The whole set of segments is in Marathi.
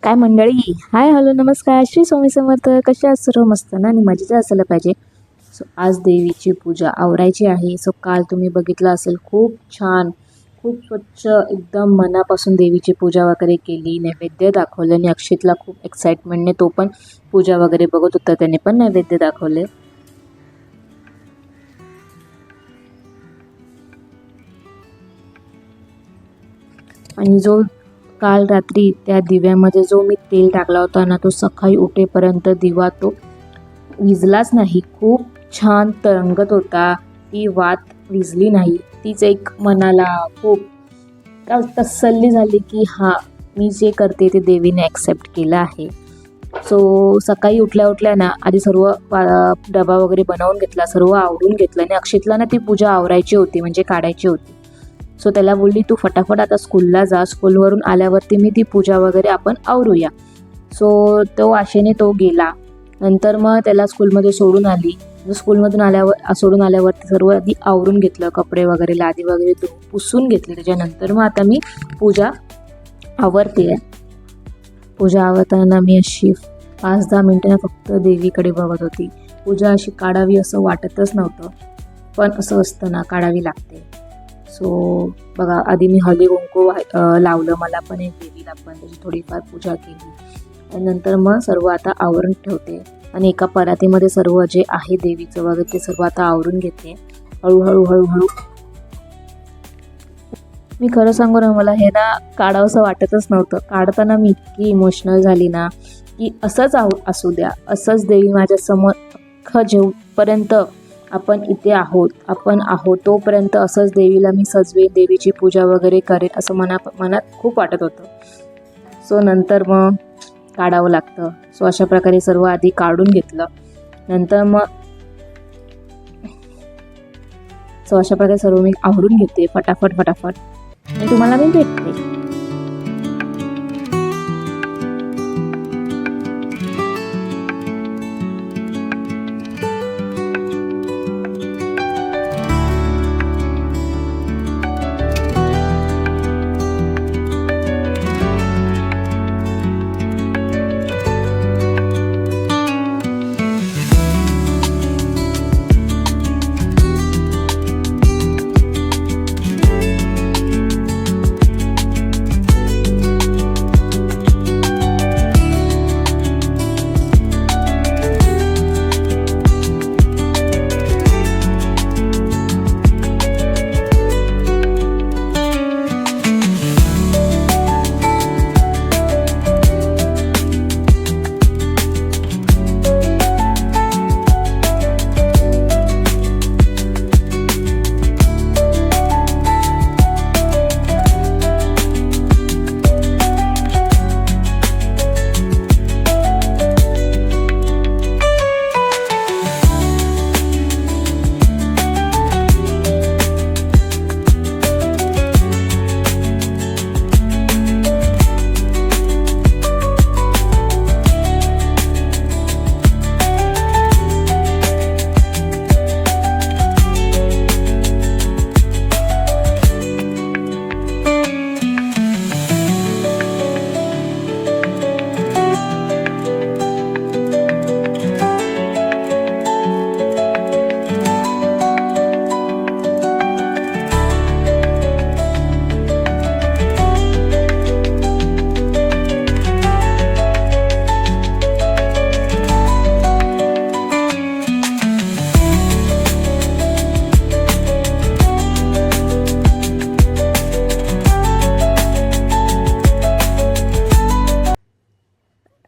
काय मंडळी, हाय हॅलो नमस्कार, श्री स्वामी समर्थ. कशा आहात सर्व? मस्त ना आणि मजेत असायला पाहिजे. सो आज देवीची पूजा आवरायची आहे. सो काल तुम्ही बघितलं असेल, खूप छान, खूप स्वच्छ एकदम मनापासून देवीची पूजा वगैरे केली, नैवेद्य दाखवले आणि अक्षितला खूप एक्साइटमेंटने तो पण पूजा वगैरे बघत होता, त्याने पण नैवेद्य दाखवले. आणि जो काल रात्री त्या दिव्यामध्ये जो मी तेल टाकला होता ना, तो सकाळी उठेपर्यंत दिवा तो विझलाच नाही. खूप छान तरंगत होता. ती वात विझली नाही. तीच एक मनाला खूप तसल्ली झाली की हां, मी जे करते ते देवीने ॲक्सेप्ट केलं आहे. सो सकाळी उठल्या उठल्या ना आधी सर्व डबा वगैरे बनवून घेतला, सर्व आवरून घेतलं आणि अक्षितला ना ती पूजा आवरायची होती, म्हणजे काढायची होती. सो त्याला बोलली, तू फटाफट आता स्कूलला जा, स्कूलवरून आल्यावरती मी ती पूजा वगैरे आपण आवरूया. सो तो आशेने तो गेला. नंतर मग त्याला स्कूलमध्ये सोडून आली. स्कूलमधून सोडून आल्यावरती सर्व आधी आवरून घेतलं, कपडे वगैरे लादी वगैरे पुसून घेतले. त्याच्यानंतर मग आता मी पूजा आवरते आहे. पूजा आवरताना मी अशी 5-10 मिनटं फक्त देवीकडे बघत होती. पूजा अशी काढावी असं वाटतच नव्हतं, पण असं असतं ना, काढावी लागते. सो बघा, आधी मी हळदी कुंकू लावलं, मला पण एक देवीला पण त्याची थोडीफार पूजा केली. आणि नंतर मग सर्व आता आवरून ठेवते आणि एका परातीमध्ये सर्व जे आहे देवीचं वगैरे ते सर्व आता आवरून घेते हळूहळू. मी खरं सांगू ना, मला हे ना काढावंसं वाटतच नव्हतं. काढताना मी इतकी इमोशनल झाली ना की असंच असू द्या, असंच देवी माझ्यासमोर अख्खं जेवपर्यंत आपण इथे आहोत तोपर्यंत असंच देवीला मी सजवेन, देवीची पूजा वगैरे करेन असं मनात खूप वाटत होतं. सो नंतर मग काढावं लागतं. सो अशा प्रकारे सर्व आधी काढून घेतलं. नंतर मग अशा प्रकारे सर्व मी आवरून घेते फटाफट आणि तुम्हाला मी भेटते.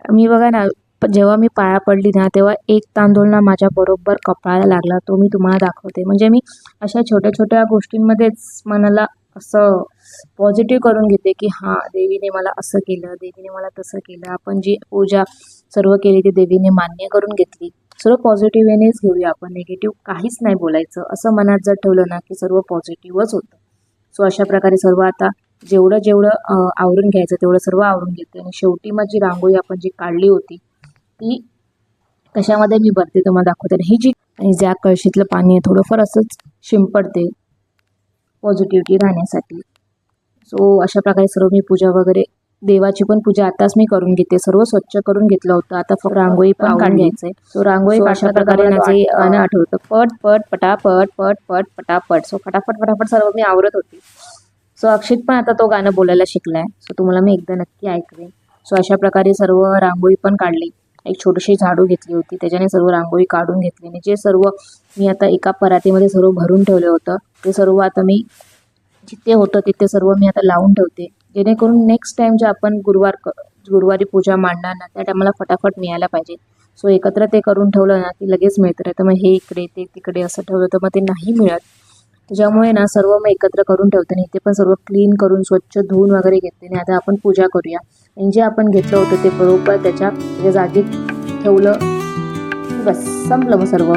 मी बघा ना, जेव्हा मी पाया पडली ना, तेव्हा एक तांदूळ ना माझ्या बरोबर कपाळाला लागला. तो मी तुम्हाला दाखवते. म्हणजे मी अशा छोट्या छोट्या गोष्टींमध्येच मनाला असं पॉझिटिव्ह करून घेते की हां, देवीने मला असं केलं, देवीने मला तसं केलं. आपण जी पूजा सर्व केली ती देवीने मान्य करून घेतली. सर्व पॉझिटिव्ह वेनेच घेऊया आपण, निगेटिव्ह काहीच नाही बोलायचं. असं मनात जर ठेवलं ना की सर्व पॉझिटिव्हच होतं. सो अशा प्रकारे सर्व आता जेवढं आवरून घ्यायचं तेवढं सर्व आवरून घेते. आणि शेवटी माझी रांगोळी आपण जी काढली होती ती कशामध्ये मी भरते तुम्हाला दाखवते. ही जी आणि ज्या कळशीतलं पाणी आहे थोडंफार असंच शिंपडते पॉझिटिव्हिटी राहण्यासाठी. सो अशा प्रकारे सर्व मी पूजा वगैरे, देवाची पण पूजा आताच मी करून घेते. सर्व स्वच्छ करून घेतलं होतं. आता फक्त रांगोळी पण काढून घ्यायचंय. सो रांगोळी अशा प्रकारे ना जे गाणं आठवतं, पट पट पटापट पट पट पटापट. सो फटाफट फटाफट सर्व मी आवरत होती. सो अक्षित पण आता तो गाणं बोलायला शिकलाय. सो तुम्हाला मी एकदा नक्की ऐकवेन. सो अशा प्रकारे सर्व रांगोळी पण काढली. एक छोटीशी झाडू घेतली होती, त्याच्याने सर्व रांगोळी काढून घेतली. आणि जे सर्व मी आता एका परातीमध्ये सर्व भरून ठेवलं होतं, ते सर्व आता मी जिथे होतं तिथे सर्व मी आता लावून ठेवते, जेणेकरून नेक्स्ट टाइम जे आपण गुरुवारी पूजा मांडणार ना, त्या टायमाला फटाफट मिळायला पाहिजे. सो एकत्र ते करून ठेवलं ना की लगेच मिळतं. तर मग हे इकडे ते तिकडे असं ठेवलं तर मग ते नाही मिळत. त्याच्यामुळे ना सर्व मग एकत्र करून ठेवते. आणि इथे पण सर्व क्लीन करून स्वच्छ धुवून वगैरे घेते. आणि आता आपण पूजा करूया. आणि जे आपण घेतलं होतं ते बरोबर त्याच्या जागी ठेवलं, बस संपलं मग सर्व.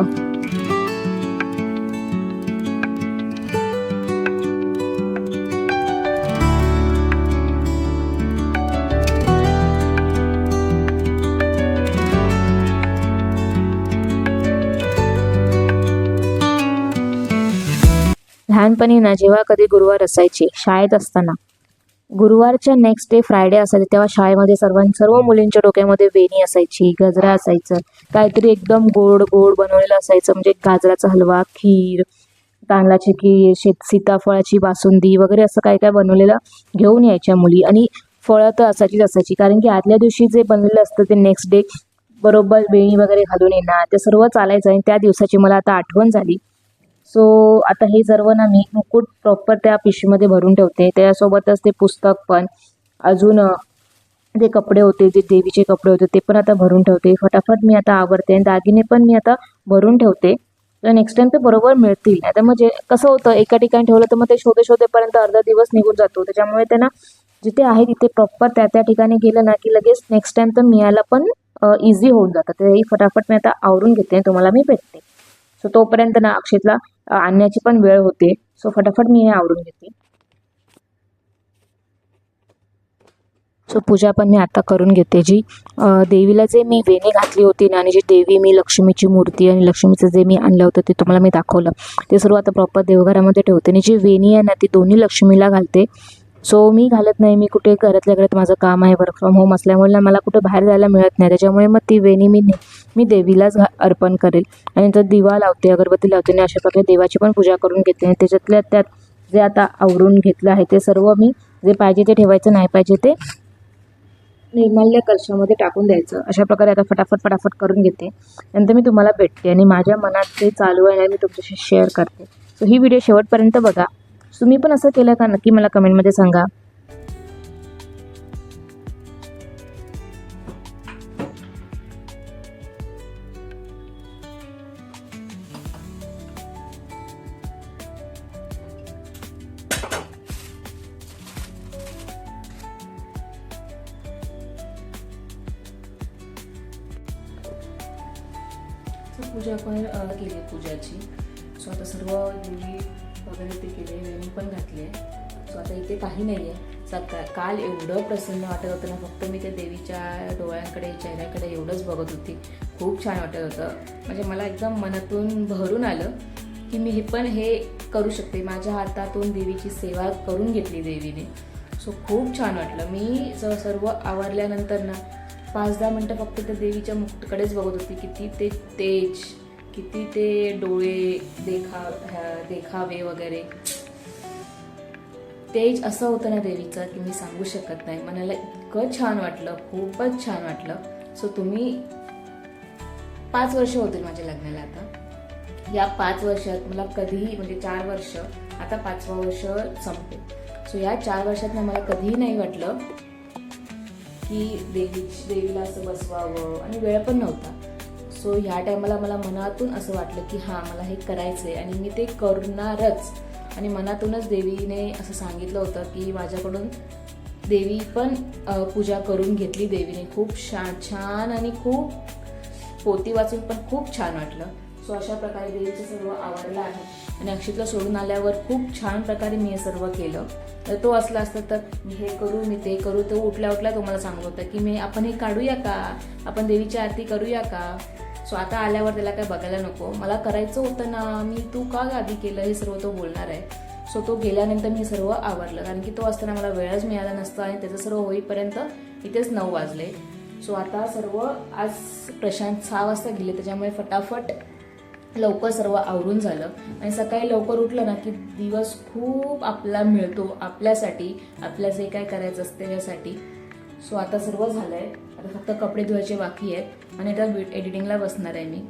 लहानपणी ना जेव्हा कधी गुरुवार असायचे शाळेत असताना, गुरुवारच्या नेक्स्ट डे फ्रायडे असायचे, तेव्हा शाळेमध्ये सर्व मुलींच्या डोक्यामध्ये वेणी असायची, गजरा असायचं, काहीतरी एकदम गोड गोड बनवलेलं असायचं. म्हणजे गाजराचा हलवा, खीर, तांदळाची खीर, सीताफळाची बासुंदी वगैरे असं काय काय बनवलेलं घेऊन यायच्या मुली. आणि फळं तर असायची, कारण की आदल्या दिवशी जे बनलेलं असतं ते नेक्स्ट डे बरोबर वेणी वगैरे घालून येणार, ते सर्व चालायचं. आणि त्या दिवसाची मला आता आठवण झाली. सो आता हे सर्व ना मी मुकुट प्रॉपर त्या पिशवीमध्ये भरून ठेवते. त्यासोबतच ते पुस्तक पण, अजून जे कपडे होते, जे देवीचे कपडे होते ते पण आता भरून ठेवते. फटाफट मी आता आवरते. आणि दागिने पण मी आता भरून ठेवते, तर नेक्स्ट टाइम ते बरोबर मिळतील. आता म्हणजे कसं होतं, एका ठिकाणी ठेवलं तर मग ते शोधेपर्यंत अर्धा दिवस निघून जातो. त्याच्यामुळे ते ना जिथे आहे तिथे प्रॉपर त्या ठिकाणी गेलं ना की लगेच नेक्स्ट टाइम तर मिळायला पण इझी होऊन जातं. तेही फटाफट मी आता आवरून घेते, तुम्हाला मी भेटते. सो तोपर्यंत ना अक्षितला आणण्याची पण वेळ होते. सो फटाफट मी हे आवरून घेते. सो पूजा पण मी आता करून घेते. जी देवीला जे मी वेणी घातली होती ना, आणि जी देवी मी लक्ष्मीची मूर्ती आणि लक्ष्मीचं जे मी आणलं होतं ते तुम्हाला मी दाखवलं, ते सर्व आता प्रॉपर देवघरामध्ये ठेवते. आणि जी वेणी आहे ना ती दोन्ही लक्ष्मीला घालते. सो मी घालत नाही, मी कुठे घरातल्या घरात माझं काम आहे, वर्क फ्रॉम होम असल्यामुळे ना मला कुठे बाहेर जायला मिळत नाही. त्याच्यामुळे मग ती वेणी मी देवीलाच अर्पण करेल. आणि तर दिवा लावते, अगरबत्ती लावते. आणि अशा प्रकारे देवाची पण पूजा करून घेते. आणि त्याच्यातल्या त्यात जे आता आवरून घेतलं आहे ते सर्व मी, जे पाहिजे ते ठेवायचं, नाही पाहिजे ते निर्माल्य कलशामध्ये टाकून द्यायचं. अशा प्रकारे आता फटाफट करून घेते. नंतर मी तुम्हाला भेटते आणि माझ्या मनात जे चालू आहे मी तुमच्याशी शेअर करते. सो ही व्हिडिओ शेवटपर्यंत बघा. तुम्ही पण असं केलं का, नक्की मला कमेंटमध्ये सांगा. पूजा पण केली पूजाची. सो आता सर्व मुली वगैरे ते केले, वेणी पण घातली आहे. सो आता इथे काही नाही आहे. काल एवढं प्रसन्न वाटत होतं ना, फक्त मी त्या देवीच्या डोळ्यांकडे, चेहऱ्याकडे एवढंच बघत होती. खूप छान वाटत होतं. म्हणजे मला एकदम मनातून भरून आलं की मी हे करू शकते. माझ्या हातातून देवीची सेवा करून घेतली देवीने. सो खूप छान वाटलं. मी सर्व आवरल्यानंतर ना 5-10 मिनटं फक्त त्या देवीच्या मुकुटकडेच बघत होती. किती ते तेज, किती ते डोळे देखावे वगैरे, तेज असं होतं ना देवीचं की मी सांगू शकत नाही. मनाला इतकं छान वाटलं, खूपच छान वाटलं. सो तुम्ही 5 वर्ष होतील माझ्या लग्नाला. आता या 5 वर्षात मला कधीही, म्हणजे 4 वर्ष, आता 5वं वर्ष संपते. सो या 4 वर्षात ना मला कधीही नाही वाटलं की देवीला असं बसवावं, आणि वेळ पण नव्हता. सो ह्या टायमाला मला मनातून असं वाटलं की हां, मला हे करायचं आहे आणि मी ते करणारच. आणि मनातूनच देवीने असं सांगितलं होतं की माझ्याकडून देवी पण पूजा करून घेतली देवीने. खूप छान आणि खूप पोथी वाचून पण खूप छान वाटलं. सो अशा प्रकारे देवीचं सर्व आवडलं आहे. आणि अक्षितला सोडून आल्यावर खूप छान प्रकारे मी हे सर्व केलं. तर तो असला असतं तर मी हे करू, मी ते करू, तो उठल्या तुम्हाला सांगत होता की आपण हे काढूया का, आपण देवीची आरती करूया का. सो आता आल्यावर त्याला काय बघायला नको, मला करायचं होतं ना, तू का आधी केलं, हे सर्व तो बोलणार आहे. सो तो गेल्यानंतर मी सर्व आवरलं, कारण की तो असताना मला वेळच मिळाला नसता आणि त्याचं सर्व होईपर्यंत इथेच 9 वाजले. सो आता सर्व आज प्रशांत 6 वाजता गेले, त्याच्यामुळे फटाफट लवकर सर्व आवरून झालं. आणि सकाळी लवकर उठलं ना की दिवस खूप आपला मिळतो आपल्यासाठी, आपल्या जे काय करायचं असते त्यासाठी. सो आता सर्व झालं आहे, आता फक्त कपडे धुवायचे बाकी आहेत आणि आता एडिटिंगला बसणार आहे मी.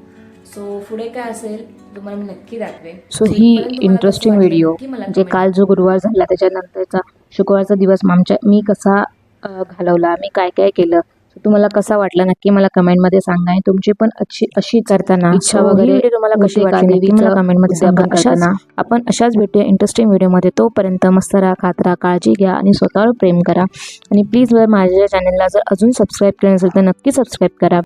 सो पुढे काय असेल तुम्हाला मी नक्की दाखवेन. सो ही इंटरेस्टिंग व्हिडिओ म्हणजे काल जो गुरुवार झाला त्याच्यानंतरचा शुक्रवारचा दिवस मी कसा घालवला, मी काय काय केलं, तुम्हाला कसा वाटला नक्की मला कमेंटमध्ये सांगा. आणि तुमची पण अशी करताना इच्छा वगैरे तुम्हाला कशी वाटली नक्की मला कमेंटमध्ये सांगा. आपण अशाच भेटूया इंटरेस्टिंग व्हिडिओमध्ये. तोपर्यंत मस्त राहा, खात राहा, काळजी घ्या आणि स्वतःवर प्रेम करा. आणि प्लीज माझ्या चॅनलला जर अजून सबस्क्राईब केलं नसेल तर नक्की सबस्क्राईब करा.